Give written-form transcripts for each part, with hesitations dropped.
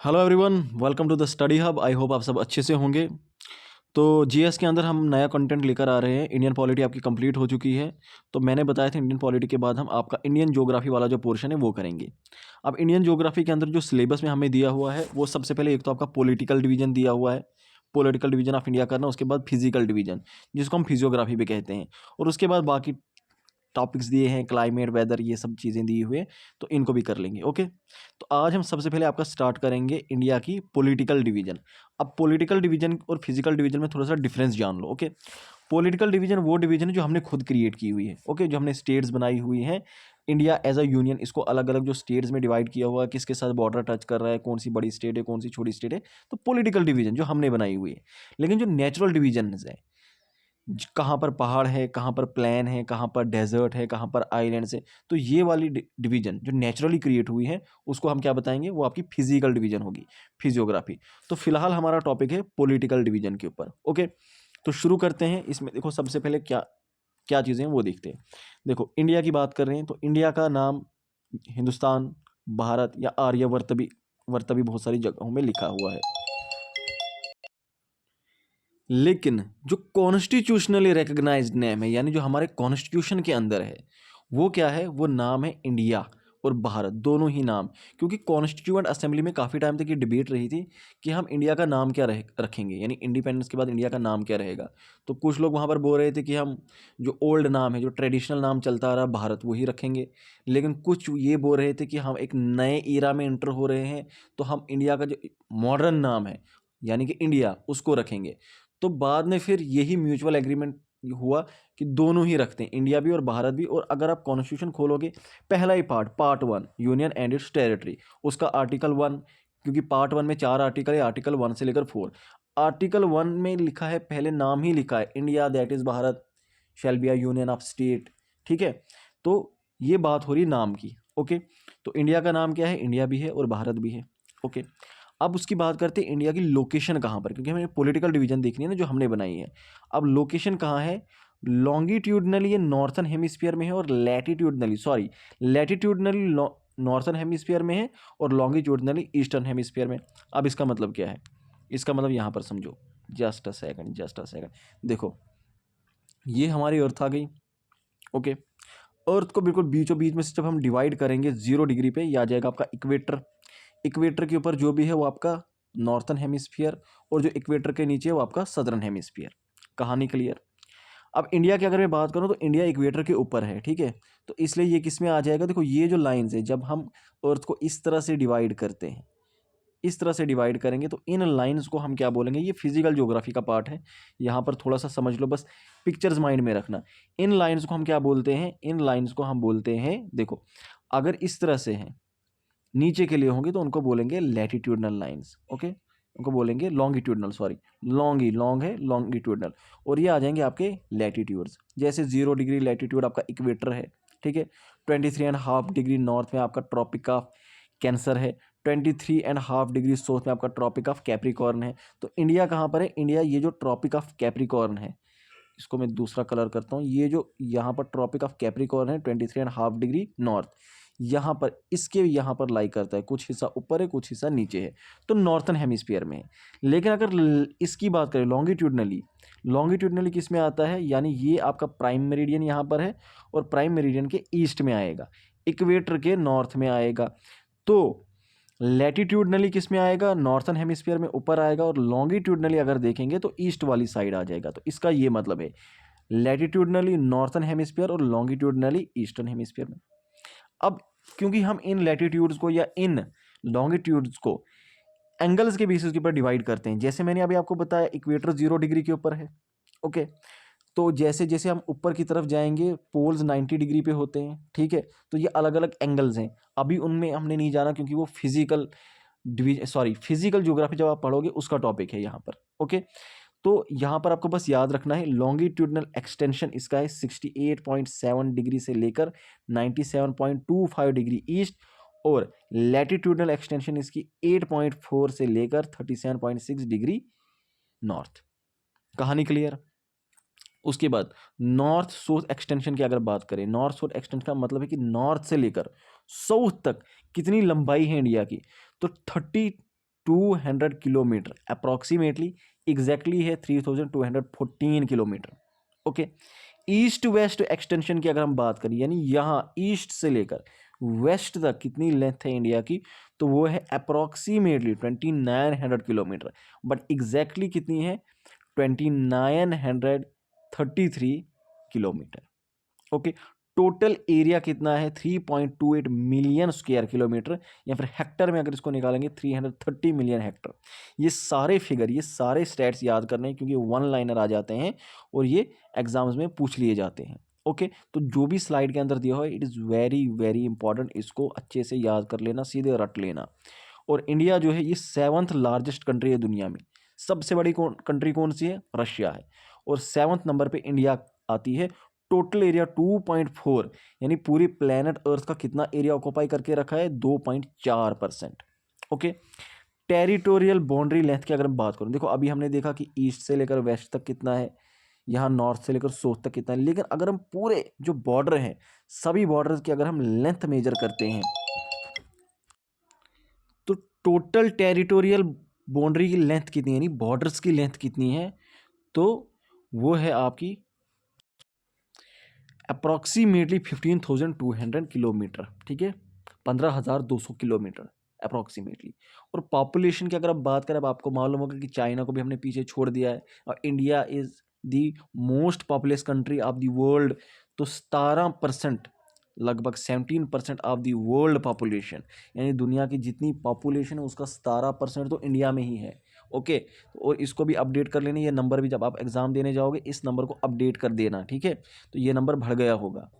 Hello everyone, welcome to the study hub. I hope आप सब अच्छे से होंगे। तो जीएस के अंदर हम नया कंटेंट लेकर आ रहे हैं। इंडियन पॉलिटी आपकी कंप्लीट हो चुकी है। तो मैंने बताया था इंडियन पॉलिटी के बाद हम आपका इंडियन ज्योग्राफी वाला जो पोर्शन है वो करेंगे। अब इंडियन ज्योग्राफी के अंदर जो सिलेबस में हमें दिया हुआ है वो सबसे पहले एक तो आपका पॉलिटिकल डिवीजन दिया हुआ है, पॉलिटिकल डिवीजन ऑफ इंडिया करना। उसके बाद फिजिकल डिवीजन जिसको हम फिजियोग्राफी भी कहते हैं, और उसके बाद बाकी टॉपिक्स दिए हैं, क्लाइमेट, वेदर, ये सब चीज़ें दी हुई हैं, तो इनको भी कर लेंगे। ओके, तो आज हम सबसे पहले आपका स्टार्ट करेंगे इंडिया की पॉलिटिकल डिवीजन। अब पॉलिटिकल डिवीजन और फिजिकल डिवीजन में थोड़ा सा डिफरेंस जान लो। ओके, पॉलिटिकल डिवीजन वो डिवीजन है जो हमने खुद क्रिएट की हुई है। ओके, जो हमने स्टेट्स बनाई हुई हैं। इंडिया एज अ यूनियन, इसको अलग अलग जो स्टेट्स में डिवाइड किया हुआ है, किसके साथ बॉर्डर टच कर रहा है, कौन सी बड़ी स्टेट है, कौन सी छोटी स्टेट है, तो पॉलिटिकल डिवीजन जो हमने बनाई हुई है। लेकिन जो नेचुरल डिवीजन है, कहाँ पर पहाड़ है, कहाँ पर प्लेन है, कहाँ पर डेजर्ट है, कहाँ पर आइलैंड्स है, तो ये वाली डिवीजन जो नेचुरली क्रिएट हुई है उसको हम क्या बताएंगे, वो आपकी फिजिकल डिवीजन होगी, फिजियोग्राफी। तो फिलहाल हमारा टॉपिक है पॉलिटिकल डिवीजन के ऊपर। ओके, तो शुरू करते हैं। इसमें देखो सबसे पहले क्या क्या चीज़ें हैं वो देखते हैं। देखो इंडिया की बात कर रहे हैं तो इंडिया का नाम हिंदुस्तान, भारत या आर्यवर्त भी बहुत सारी जगहों में लिखा हुआ है। लेकिन जो कॉन्स्टिट्यूशनली रिकग्नाइज्ड नेम है, यानी जो हमारे कॉन्स्टिट्यूशन के अंदर है, वो क्या है, वो नाम है इंडिया और भारत, दोनों ही नाम। क्योंकि कॉन्स्टिट्यूएंट असेंबली में काफ़ी टाइम तक ये डिबेट रही थी कि हम इंडिया का नाम क्या रखेंगे, यानी इंडिपेंडेंस के बाद इंडिया का नाम क्या रहेगा। तो कुछ लोग वहाँ पर बोल रहे थे कि हम जो ओल्ड नाम है, जो ट्रेडिशनल नाम चलता आ रहा भारत, वही रखेंगे। लेकिन कुछ ये बोल रहे थे कि हम एक नए ईरा में इंटर हो रहे हैं, तो हम इंडिया का जो मॉडर्न नाम है यानी कि इंडिया, उसको रखेंगे। तो बाद में फिर यही म्यूचुअल एग्रीमेंट हुआ कि दोनों ही रखते हैं, इंडिया भी और भारत भी। और अगर आप कॉन्स्टिट्यूशन खोलोगे, पहला ही part 1 union and its territory, उसका आर्टिकल 1, क्योंकि पार्ट 1 में 4 आर्टिकल है, आर्टिकल 1 से लेकर 4। आर्टिकल 1 में लिखा है, पहले नाम ही लिखा है, India that is Bharat shall be a union of state. ठीक है, तो ये बात हो रही नाम की। ओके, तो इंडिया का नाम क्या है, इंडिया भी है और भारत भी है। ओके, अब उसकी बात करते हैं इंडिया की लोकेशन कहाँ पर, क्योंकि हमें पॉलिटिकल डिवीजन देखनी है ना जो हमने बनाई है। अब लोकेशन कहाँ है, लॉन्गिट्यूडनली ये नॉर्थन हेमिस्फीयर में है, और लैटिट्यूडनली नॉर्थन हेमिस्फीयर में है, और लॉन्गिट्यूडनली ईस्टर्न हेमिस्फीयर में। अब इसका मतलब क्या है, इसका मतलब यहाँ पर समझो, जस्ट अ सेकंड। देखो ये हमारी अर्थ आ गई। ओके, अर्थ को बिल्कुल बीचों बीच में से जब हम डिवाइड करेंगे 0 डिग्री पे, ये आ जाएगा आपका इक्वेटर। इक्वेटर के ऊपर जो भी है वो आपका नॉर्थन हेमिस्फीयर, और जो इक्वेटर के नीचे है वो आपका सदर्न हेमिस्फीयर। कहानी क्लियर। अब इंडिया की अगर मैं बात करूं तो इंडिया इक्वेटर के ऊपर है, ठीक है। तो इसलिए ये किस में आ जाएगा, देखो ये जो लाइंस है, जब हम अर्थ को इस तरह से डिवाइड करते हैं, इस तरह से डिवाइड करेंगे, तो इन लाइंस को हम क्या बोलेंगे, ये फिजिकल ज्योग्राफी का पार्ट है, यहाँ पर थोड़ा सा समझ लो, बस पिक्चर्स माइंड में रखना। इन लाइंस को हम क्या बोलते हैं, इन लाइंस को हम बोलते हैं, देखो अगर इस तरह से हैं, नीचे के लिए होंगे तो उनको बोलेंगे लैटिट्यूडनल लाइंस। ओके, उनको बोलेंगे लॉन्गिट्यूडनल, सॉरी लॉन्ग है लॉन्गिट्यूडनल, और ये आ जाएंगे आपके लैटिट्यूड्स। जैसे 0 डिग्री लैटिट्यूड आपका इक्वेटर है, ठीक है। 23.5 डिग्री नॉर्थ में आपका ट्रॉपिक ऑफ कैंसर है, 23.5 डिग्री साउथ में आपका ट्रॉपिक ऑफ कैप्रिकॉर्न है। तो इंडिया कहाँ पर है, इंडिया ये जो ट्रॉपिक ऑफ कैप्रिकॉर्न है, इसको मैं दूसरा कलर करता हूँ, ये जो यहाँ पर ट्रॉपिक ऑफ कैप्रिकॉर्न है 23.5 डिग्री नॉर्थ, यहाँ पर इसके यहाँ पर लाई करता है, कुछ हिस्सा ऊपर है कुछ हिस्सा नीचे है, तो नॉर्थन हेमिस्फीयर में है। लेकिन अगर इसकी बात करें लॉन्गिट्यूडनली, लॉन्गिट्यूडनली किस में आता है, यानी ये आपका प्राइम मेरिडियन यहाँ पर है, और प्राइम मेरिडियन के ईस्ट में आएगा, इक्वेटर के नॉर्थ में आएगा। तो लैटिट्यूडनली किस में आएगा, नॉर्थन हेमिस्फीयर में ऊपर आएगा, और लॉन्गिट्यूडनली अगर देखेंगे तो ईस्ट वाली साइड आ जाएगा। तो इसका ये मतलब है लैटिट्यूडनली नॉर्थन हेमिस्फीयर और लॉन्गिट्यूडनली ईस्टर्न हेमिस्फीयर में। अब क्योंकि हम इन लैटिट्यूड्स को या इन लॉन्गिट्यूड्स को एंगल्स के बेसिस के ऊपर डिवाइड करते हैं, जैसे मैंने अभी आपको बताया इक्वेटर 0 डिग्री के ऊपर है। ओके, तो जैसे जैसे हम ऊपर की तरफ जाएंगे पोल्स 90 डिग्री पे होते हैं, ठीक है। तो ये अलग अलग एंगल्स हैं, अभी उनमें हमने नहीं जाना क्योंकि वो फिजिकल ज्योग्राफी जब आप पढ़ोगे उसका टॉपिक है यहाँ पर। ओके, तो यहाँ पर आपको बस याद रखना है लॉन्गिट्यूडनल एक्सटेंशन इसका है 68.7 डिग्री से लेकर 97.25 डिग्री ईस्ट, और लैटिट्यूडनल एक्सटेंशन इसकी 8.4 से लेकर 37.6 डिग्री नॉर्थ। कहानी क्लियर। उसके बाद नॉर्थ साउथ एक्सटेंशन की अगर बात करें, नॉर्थ साउथ एक्सटेंशन का मतलब है कि नॉर्थ से लेकर साउथ तक कितनी लंबाई है इंडिया की, तो 3200 किलोमीटर अप्रॉक्सीमेटली, एग्जैक्टली है 3214 kilometre. Okay, east west extension की अगर हम बात करें, यानी यहाँ ईस्ट से लेकर वेस्ट तक कितनी लेंथ है इंडिया की, तो वो है अप्रॉक्सीमेटली 2900 किलोमीटर, बट एग्जैक्टली कितनी है 2933 किलोमीटर। ओके, टोटल एरिया कितना है 3.28 मिलियन स्क्वायर किलोमीटर, या फिर हेक्टर में अगर इसको निकालेंगे 330 मिलियन हेक्टर। ये सारे फिगर, ये सारे स्टैट्स याद करने हैं, क्योंकि वन लाइनर आ जाते हैं और ये एग्जाम्स में पूछ लिए जाते हैं। ओके, तो जो भी स्लाइड के अंदर दिया हो it is very very important, इसको अच्छे से याद कर लेना, सीधे रट लेना। और इंडिया जो है ये 7th लार्जेस्ट कंट्री है दुनिया में। सबसे बड़ी कंट्री कौन सी है? रशिया है। और 7th नंबर पे इंडिया आती है। टोटल एरिया 2.4, यानी पूरी प्लेनेट अर्थ का कितना एरिया ऑक्यूपाई करके रखा है? 2.4%। ओके, टेरिटोरियल बाउंड्री लेंथ की अगर हम बात करूं, देखो अभी हमने देखा कि ईस्ट से लेकर वेस्ट तक कितना है, यहाँ नॉर्थ से लेकर साउथ तक कितना है, लेकिन अगर हम पूरे जो बॉर्डर हैं सभी बॉर्डर्स की अगर हम लेंथ मेजर करते हैं, तो टोटल टेरिटोरियल बाउंड्री की लेंथ कितनी है, यानी बॉर्डर्स की लेंथ कितनी है, तो वो है आपकी अप्रॉक्सीमेटली 15,200 किलोमीटर। ठीक है, 15,200 किलोमीटर अप्रॉक्सीमेटली। और पॉपुलेशन की अगर आप बात करें, अब आपको मालूम होगा कि चाइना को भी हमने पीछे छोड़ दिया है, और India is the most populous country of the world. तो 17%, लगभग 17% ऑफ द वर्ल्ड पॉपुलेशन, यानी दुनिया की जितनी पॉपुलेशन है उसका 17% तो इंडिया में ही है। ओके, और इसको भी अपडेट कर लेना, ये नंबर भी जब आप एग्ज़ाम देने जाओगे इस नंबर को अपडेट कर देना। ठीक है, तो ये नंबर बढ़ गया होगा।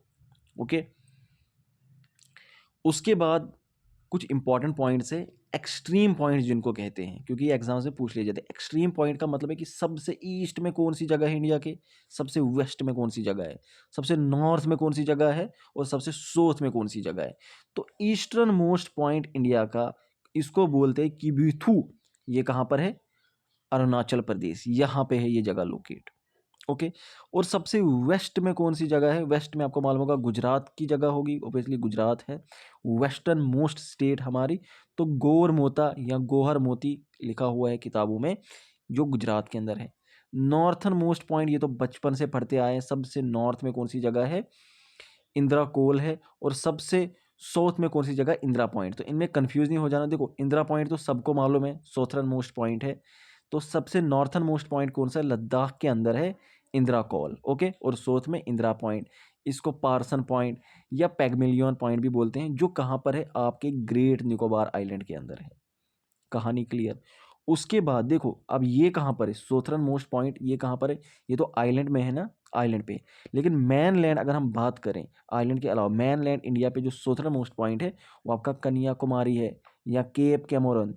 ओके, उसके बाद कुछ इंपॉर्टेंट पॉइंट्स है, एक्सट्रीम पॉइंट्स जिनको कहते हैं, क्योंकि एग्जाम से पूछ लिए जाते हैं। एक्सट्रीम पॉइंट का मतलब है कि सबसे ईस्ट में कौन सी जगह है इंडिया के, सबसे वेस्ट में कौन सी जगह है, सबसे नॉर्थ में कौन सी जगह है, और सबसे साउथ में कौन सी जगह है। तो ईस्टर्न मोस्ट पॉइंट इंडिया का, इसको बोलते हैं किबिथु। ये कहाँ पर है? अरुणाचल प्रदेश, यहाँ पे है ये जगह लोकेट। ओके, और सबसे वेस्ट में कौन सी जगह है? वेस्ट में आपको मालूम होगा गुजरात की जगह होगी, ओबियसली गुजरात है वेस्टर्न मोस्ट स्टेट हमारी। तो गोर मोता या गोहर मोती लिखा हुआ है किताबों में, जो गुजरात के अंदर है। नॉर्थन मोस्ट पॉइंट, ये तो बचपन से पढ़ते आए हैं, सबसे नॉर्थ में कौन सी जगह है? इंदिरा कोल है। और सबसे साउथ में कौन सी जगह? इंदिरा पॉइंट। तो इनमें कंफ्यूज नहीं हो जाना, देखो इंदिरा पॉइंट तो सबको मालूम है, साउथर्न मोस्ट पॉइंट है। तो सबसे नॉर्थन मोस्ट पॉइंट कौन सा है? लद्दाख के अंदर है इंदिरा कॉल। ओके, और साउथ में इंदिरा पॉइंट। इसको पार्सन पॉइंट या पैगमिलियन पॉइंट भी बोलते हैं, जो कहाँ पर है? आपके ग्रेट निकोबार आइलैंड के अंदर है। कहानी क्लियर? उसके बाद देखो अब ये कहाँ पर है? साउथर्न मोस्ट पॉइंट ये कहाँ पर है? ये तो आइलैंड में है ना, आइलैंड पे। लेकिन मैन लैंड अगर हम बात करें, आइलैंड के अलावा मैन लैंड इंडिया पे जो साउथर्न मोस्ट पॉइंट है वो आपका कन्याकुमारी है, या केप कैमोरन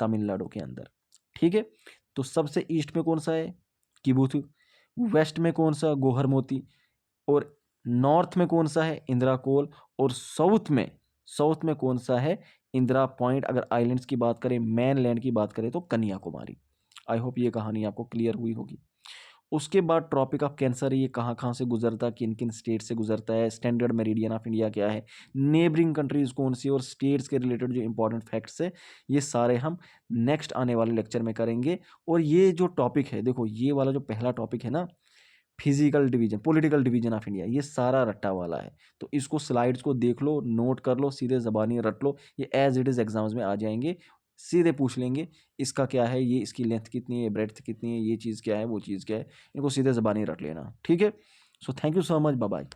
तमिलनाडु के अंदर। ठीक है, तो सबसे ईस्ट में कौन सा है? किबुथु। वेस्ट में कौन सा? गोहर मोती। और नॉर्थ में कौन सा है? इंदिरा कोल। और साउथ में कौन सा है? इंदिरा पॉइंट। अगर आइलैंड्स की बात करें, मैन लैंड की बात करें, तो कन्याकुमारी। आई होप ये कहानी आपको क्लियर हुई होगी। उसके बाद ट्रॉपिक ऑफ कैंसर, ये कहाँ कहाँ से गुजरता है, किन किन स्टेट से गुजरता है, स्टैंडर्ड मेरिडियन ऑफ इंडिया क्या है, नेबरिंग कंट्रीज कौन सी, और स्टेट्स के रिलेटेड जो इंपॉर्टेंट फैक्ट्स है, ये सारे हम नेक्स्ट आने वाले लेक्चर में करेंगे। और ये जो टॉपिक है, देखो ये वाला जो पहला टॉपिक है ना, physical division, political division of India, ये सारा रट्टा वाला है। तो इसको स्लाइड्स को देख लो, नोट कर लो, सीधे ज़बानी रट लो, ये एज इट इज़ एग्जाम्स में आ जाएंगे। सीधे पूछ लेंगे इसका क्या है, ये इसकी लेंथ कितनी है, ब्रेड्थ कितनी है, ये चीज़ क्या है, वो चीज़ क्या है, इनको सीधे ज़बानी रट लेना। ठीक है, so thank you so much, bye bye.